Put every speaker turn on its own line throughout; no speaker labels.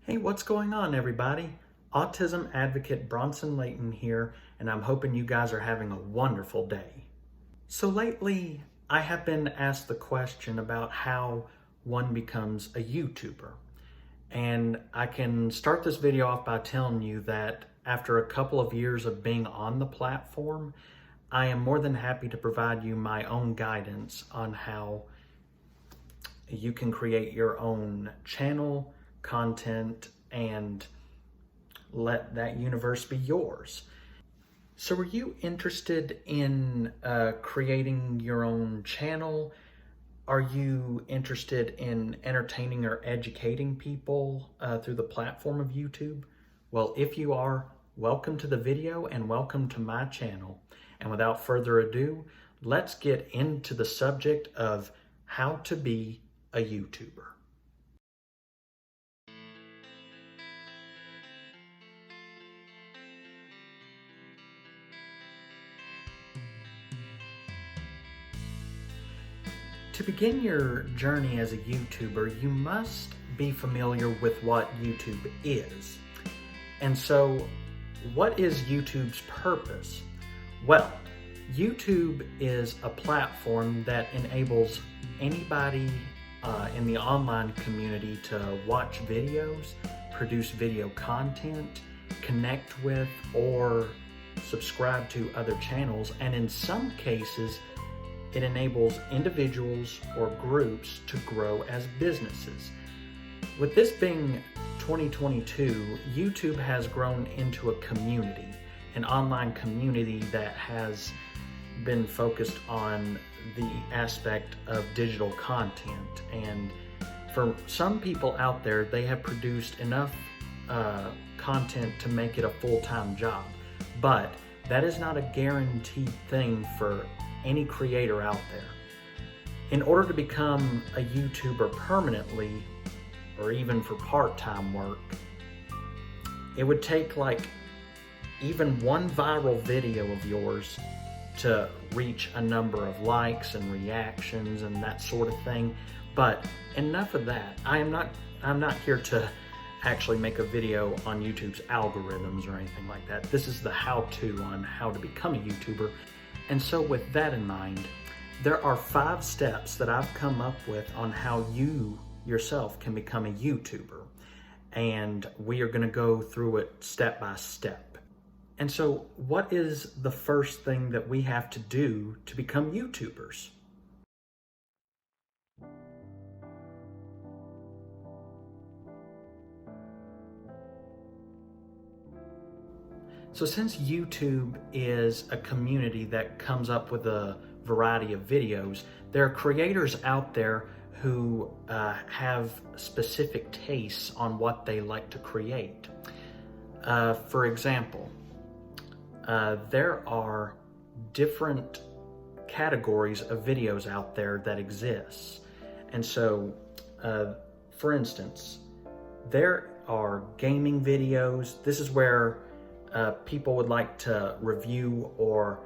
Hey, what's going on, everybody? Autism advocate Bronson Layton here, and I'm hoping you guys are having a wonderful day. So lately, I have been asked the question about how one becomes a YouTuber. And I can start this video off by telling you that after a couple of years of being on the platform, I am more than happy to provide you my own guidance on how you can create your own channel, content, and let that universe be yours. So are you interested in creating your own channel? Are you interested in entertaining or educating people through the platform of YouTube? Well, if you are, welcome to the video and welcome to my channel. And without further ado, let's get into the subject of how to be a YouTuber. To begin your journey as a YouTuber, you must be familiar with what YouTube is. And so, what is YouTube's purpose? Well, YouTube is a platform that enables anybody in the online community to watch videos, produce video content, connect with, or subscribe to other channels, and in some cases, it enables individuals or groups to grow as businesses. With this being 2022, YouTube has grown into a community, an online community that has been focused on the aspect of digital content. And for some people out there, they have produced enough content to make it a full-time job. But that is not a guaranteed thing for any creator out there. In order to become a YouTuber permanently, or even for part-time work, it would take like even one viral video of yours to reach a number of likes and reactions and that sort of thing. But enough of that. I'm not here to actually make a video on YouTube's algorithms or anything like that. This is the how-to on how to become a YouTuber. And so with that in mind, there are 5 steps that I've come up with on how you yourself can become a YouTuber. And we are gonna go through it step by step. And so what is the first thing that we have to do to become YouTubers? So since YouTube is a community that comes up with a variety of videos, there are creators out there who have specific tastes on what they like to create. For example, there are different categories of videos out there that exist. And so, for instance, there are gaming videos. This is where people would like to review or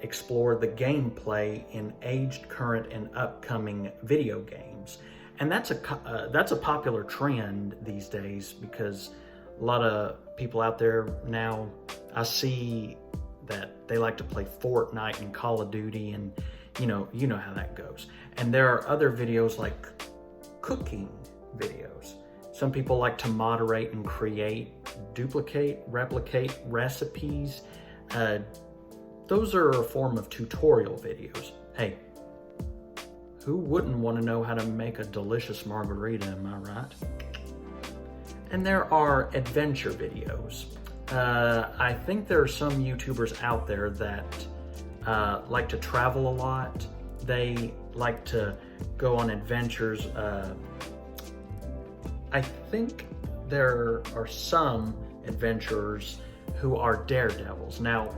explore the gameplay in aged, current, and upcoming video games. And that's a popular trend these days because a lot of people out there now, I see that they like to play Fortnite and Call of Duty, and you know how that goes. And there are other videos like cooking videos. Some people like to moderate and create, duplicate, replicate recipes. Those are a form of tutorial videos. Hey, who wouldn't want to know how to make a delicious margarita, am I right? And there are adventure videos. I think there are some YouTubers out there that like to travel a lot. They like to go on adventures. I think there are some adventurers who are daredevils. Now,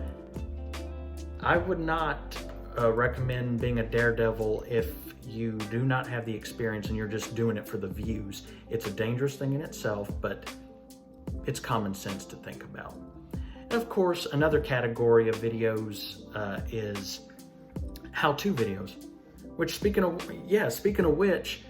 I would not recommend being a daredevil if you do not have the experience and you're just doing it for the views. It's a dangerous thing in itself, but it's common sense to think about. And of course, another category of videos is how-to videos, which speaking of which,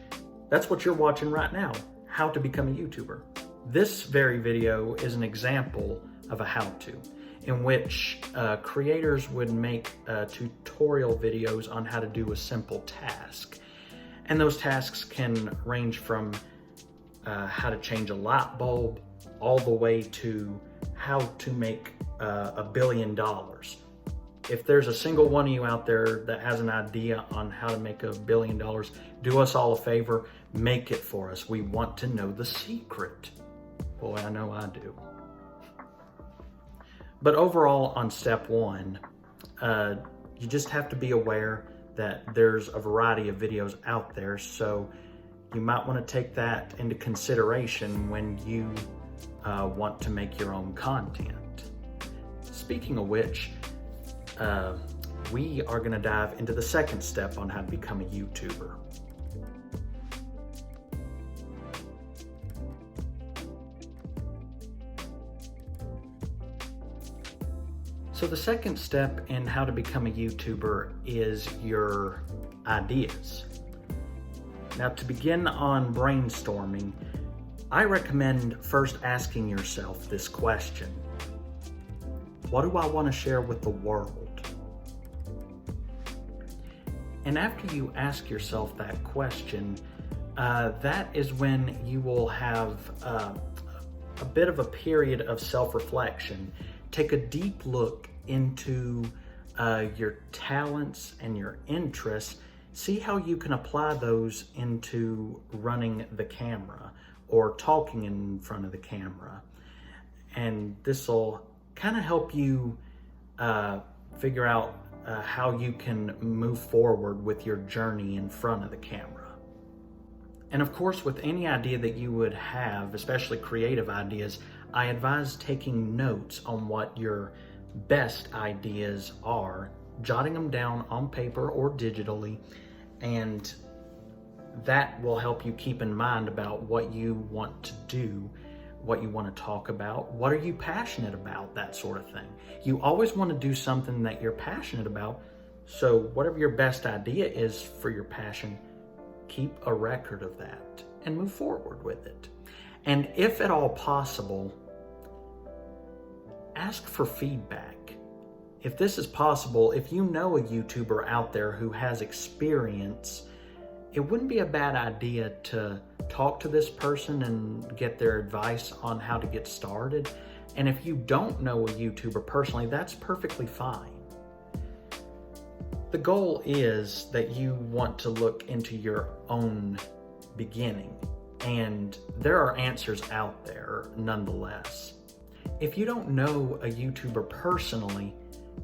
that's what you're watching right now, how to become a YouTuber. This very video is an example of a how-to in which creators would make tutorial videos on how to do a simple task. And those tasks can range from how to change a light bulb all the way to how to make $1 billion. If there's a single one of you out there that has an idea on how to make $1 billion, do us all a favor, make it for us. We want to know the secret. Boy, I know I do. But overall, on step one, you just have to be aware that there's a variety of videos out there, so you might want to take that into consideration when you want to make your own content. Speaking of which, we are going to dive into the second step on how to become a YouTuber. So the second step in how to become a YouTuber is your ideas. Now, to begin on brainstorming, I recommend first asking yourself this question: what do I want to share with the world? And after you ask yourself that question, that is when you will have a bit of a period of self-reflection. Take a deep look into your talents and your interests. See how you can apply those into running the camera or talking in front of the camera. And this will kind of help you figure out how you can move forward with your journey in front of the camera. And of course, with any idea that you would have, especially creative ideas, I advise taking notes on what your best ideas are, jotting them down on paper or digitally, and that will help you keep in mind about what you want to do, what you want to talk about, what are you passionate about, that sort of thing. You always want to do something that you're passionate about, so whatever your best idea is for your passion, keep a record of that and move forward with it. And if at all possible, ask for feedback. If this is possible, if you know a YouTuber out there who has experience, it wouldn't be a bad idea to talk to this person and get their advice on how to get started. And if you don't know a YouTuber personally, that's perfectly fine. The goal is that you want to look into your own beginning, and there are answers out there nonetheless. If you don't know a YouTuber personally,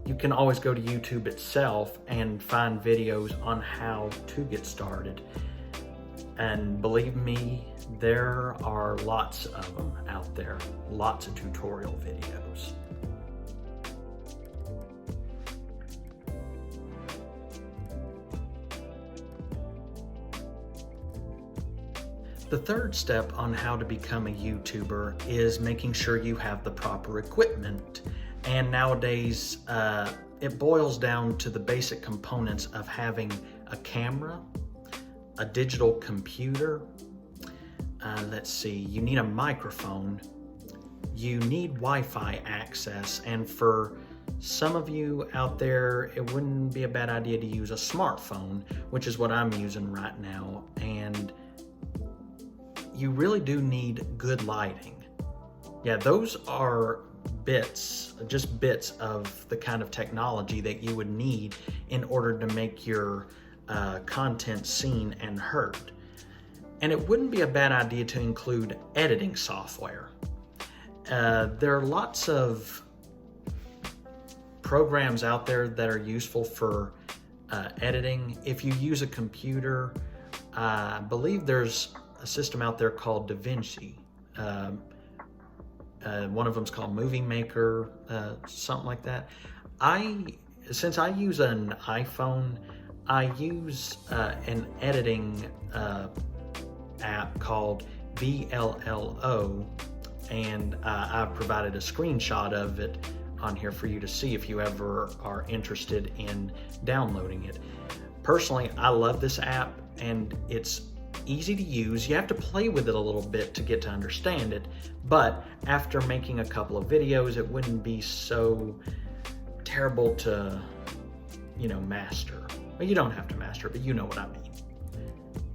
you can always go to YouTube itself and find videos on how to get started. And believe me, there are lots of them out there, lots of tutorial videos. The third step on how to become a YouTuber is making sure you have the proper equipment. And nowadays, it boils down to the basic components of having a camera, a digital computer, let's see, you need a microphone, you need Wi-Fi access, and for some of you out there, it wouldn't be a bad idea to use a smartphone, which is what I'm using right now, and you really do need good lighting. Yeah, those are just bits of the kind of technology that you would need in order to make your content seen and heard. And it wouldn't be a bad idea to include editing software. There are lots of programs out there that are useful for editing. If you use a computer, I believe there's a system out there called DaVinci. One of them's called Movie Maker, something like that. Since I use an iPhone, I use an editing app called VLLO, and I've provided a screenshot of it on here for you to see if you ever are interested in downloading it. Personally, I love this app, and it's easy to use. You have to play with it a little bit to get to understand it, but after making a couple of videos, it wouldn't be so terrible to, master. Well, you don't have to master it, but you know what I mean.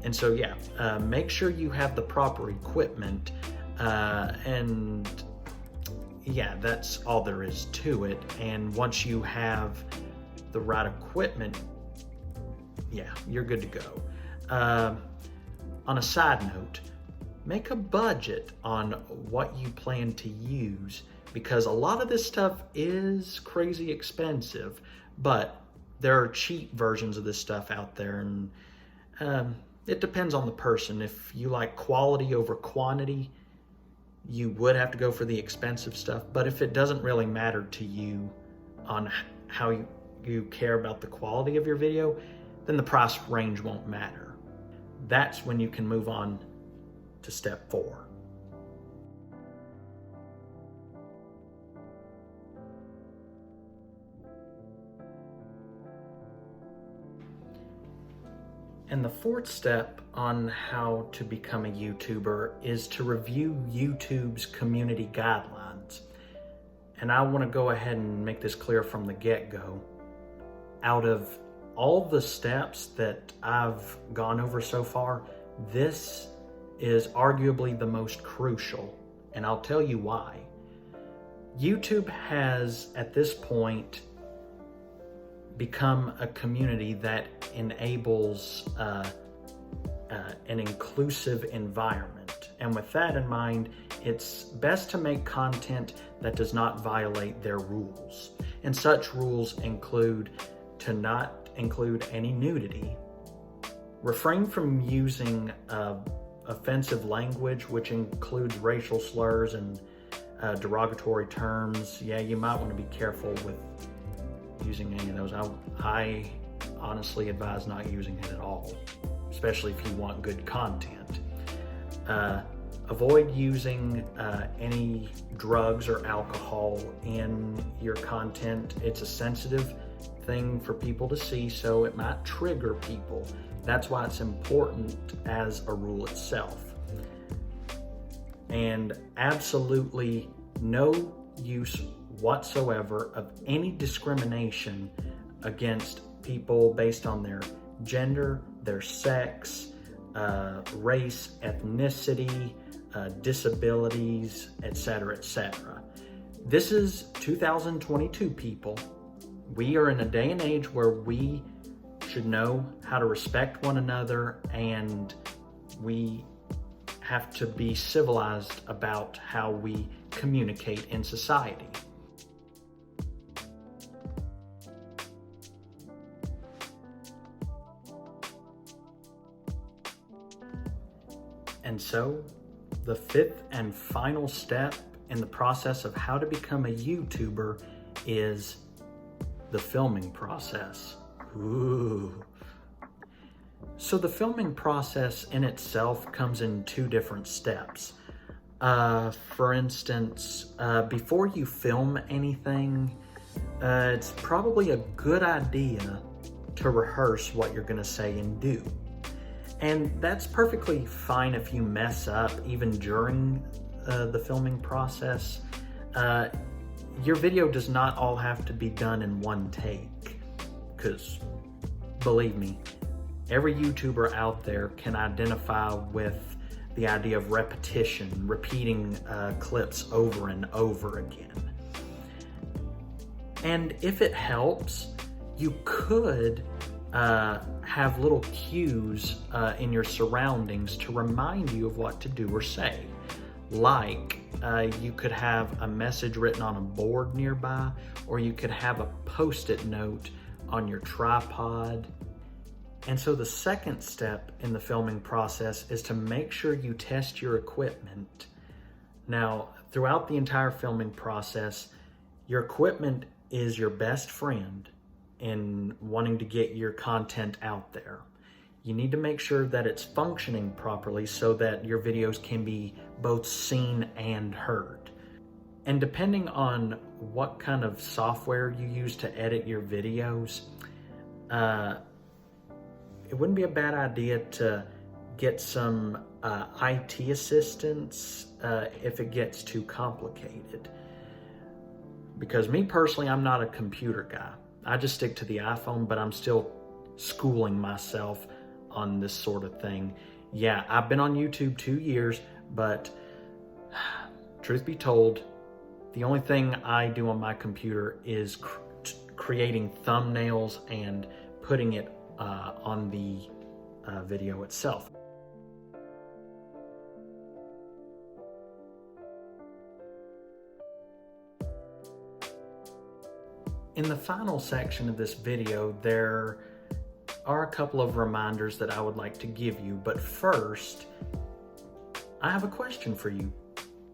And so, yeah, make sure you have the proper equipment, and yeah, that's all there is to it. And once you have the right equipment, yeah, you're good to go. On a side note, make a budget on what you plan to use, because a lot of this stuff is crazy expensive, but there are cheap versions of this stuff out there, and it depends on the person. If you like quality over quantity, you would have to go for the expensive stuff, but if it doesn't really matter to you on how you care about the quality of your video, then the price range won't matter. That's when you can move on to step 4. And the 4th step on how to become a YouTuber is to review YouTube's community guidelines. And I want to go ahead and make this clear from the get-go. Out of all the steps that I've gone over so far, this is arguably the most crucial, and I'll tell you why. YouTube has, at this point, become a community that enables an inclusive environment. And with that in mind, it's best to make content that does not violate their rules. And such rules include to not include any nudity, refrain from using offensive language, which includes racial slurs and derogatory terms. Yeah, you might want to be careful with using any of those. I honestly advise not using it at all, especially if you want good content. Avoid using any drugs or alcohol in your content. It's a sensitive thing for people to see, so it might trigger people. That's why it's important as a rule itself. And absolutely no use whatsoever of any discrimination against people based on their gender, their sex, race, ethnicity, disabilities, etc., etc. This is 2022, people. We are in a day and age where we should know how to respect one another, and we have to be civilized about how we communicate in society. And so, the 5th and final step in the process of how to become a YouTuber is the filming process. Ooh. So the filming process in itself comes in 2 different steps. For instance, before you film anything, it's probably a good idea to rehearse what you're going to say and do. And that's perfectly fine if you mess up even during the filming process. Your video does not all have to be done in one take, because believe me, every YouTuber out there can identify with the idea of repetition, repeating clips over and over again. And if it helps, you could have little cues in your surroundings to remind you of what to do or say. Like, you could have a message written on a board nearby, or you could have a post-it note on your tripod. And so the second step in the filming process is to make sure you test your equipment. Now, throughout the entire filming process, your equipment is your best friend in wanting to get your content out there. You need to make sure that it's functioning properly so that your videos can be both seen and heard. And depending on what kind of software you use to edit your videos, it wouldn't be a bad idea to get some IT assistance if it gets too complicated. Because me personally, I'm not a computer guy. I just stick to the iPhone, but I'm still schooling myself on this sort of thing. Yeah, I've been on YouTube 2 years, but truth be told, the only thing I do on my computer is creating thumbnails and putting it on the video itself. In the final section of this video, there are a couple of reminders that I would like to give you, but first, I have a question for you.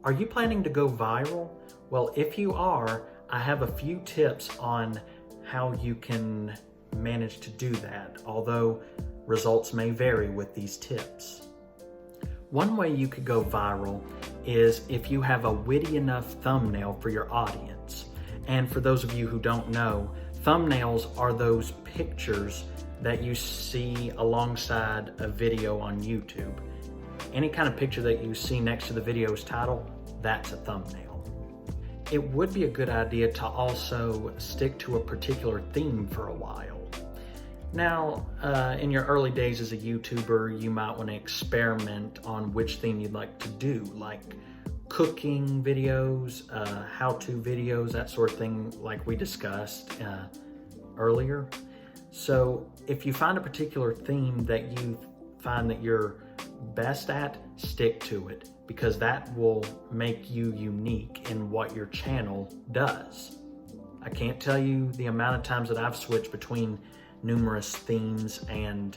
Are you planning to go viral? Well, if you are, I have a few tips on how you can manage to do that, although results may vary with these tips. One way you could go viral is if you have a witty enough thumbnail for your audience. And for those of you who don't know, thumbnails are those pictures that you see alongside a video on YouTube. Any kind of picture that you see next to the video's title, that's a thumbnail. It would be a good idea to also stick to a particular theme for a while. Now, in your early days as a YouTuber, you might want to experiment on which theme you'd like to do, like cooking videos, how-to videos, that sort of thing, like we discussed earlier. So if you find a particular theme that you find that you're best at, stick to it, because that will make you unique in what your channel does. I can't tell you the amount of times that I've switched between numerous themes and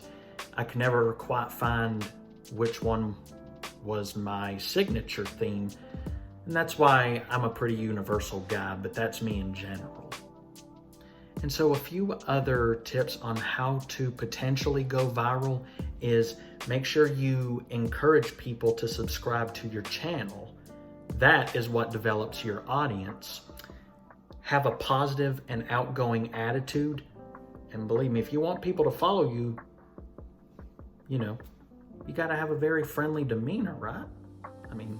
I can never quite find which one was my signature theme, and that's why I'm a pretty universal guy, but that's me in general. And so a few other tips on how to potentially go viral is make sure you encourage people to subscribe to your channel. That is what develops your audience. Have a positive and outgoing attitude, and believe me, if you want people to follow you, you gotta have a very friendly demeanor, right? I mean,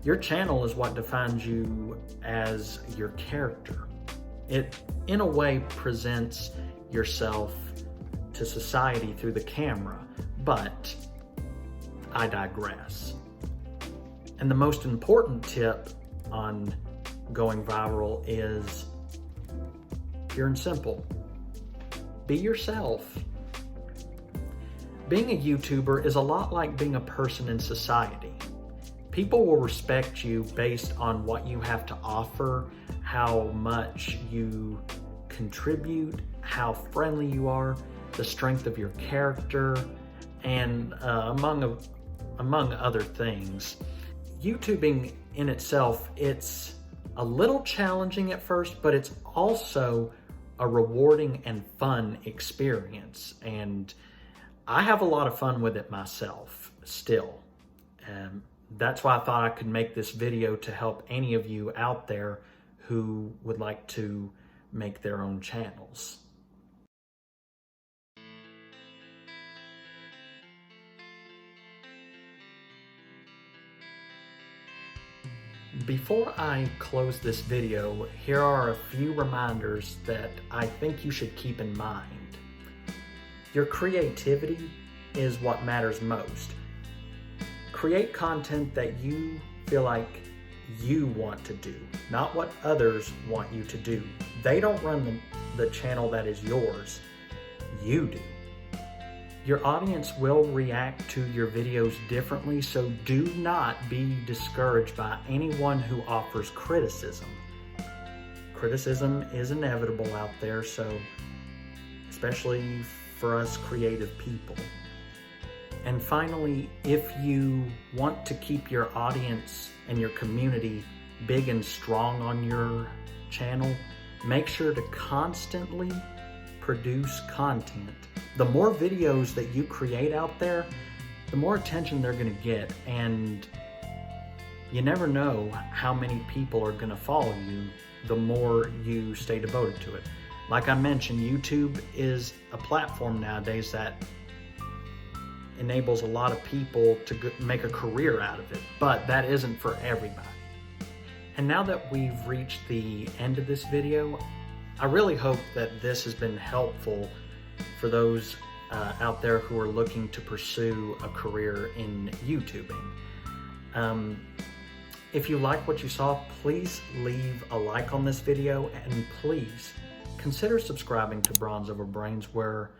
your channel is what defines you as your character. It, in a way, presents yourself to society through the camera, but I digress. And the most important tip on going viral is pure and simple. Be yourself. Being a YouTuber is a lot like being a person in society. People will respect you based on what you have to offer, how much you contribute, how friendly you are, the strength of your character, and among other things. YouTubing in itself, it's a little challenging at first, but it's also a rewarding and fun experience. And I have a lot of fun with it myself still. That's why I thought I could make this video to help any of you out there who would like to make their own channels. Before I close this video, here are a few reminders that I think you should keep in mind. Your creativity is what matters most. Create content that you feel like you want to do, not what others want you to do. They don't run the channel that is yours. You do. Your audience will react to your videos differently, so do not be discouraged by anyone who offers criticism. Criticism is inevitable out there, so especially for us creative people. And finally, if you want to keep your audience and your community big and strong on your channel, make sure to constantly produce content. The more videos that you create out there, the more attention they're going to get, and you never know how many people are going to follow you the more you stay devoted to it. Like I mentioned, YouTube is a platform nowadays that enables a lot of people to make a career out of it, but that isn't for everybody. And now that we've reached the end of this video, I really hope that this has been helpful for those out there who are looking to pursue a career in YouTubing. If you like what you saw, please leave a like on this video, and please consider subscribing to Bronze Over Brains, where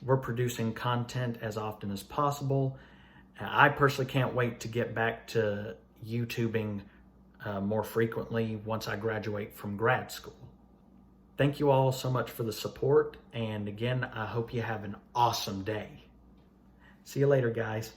we're producing content as often as possible. I personally can't wait to get back to YouTubing more frequently once I graduate from grad school. Thank you all so much for the support, and again, I hope you have an awesome day. See you later, guys.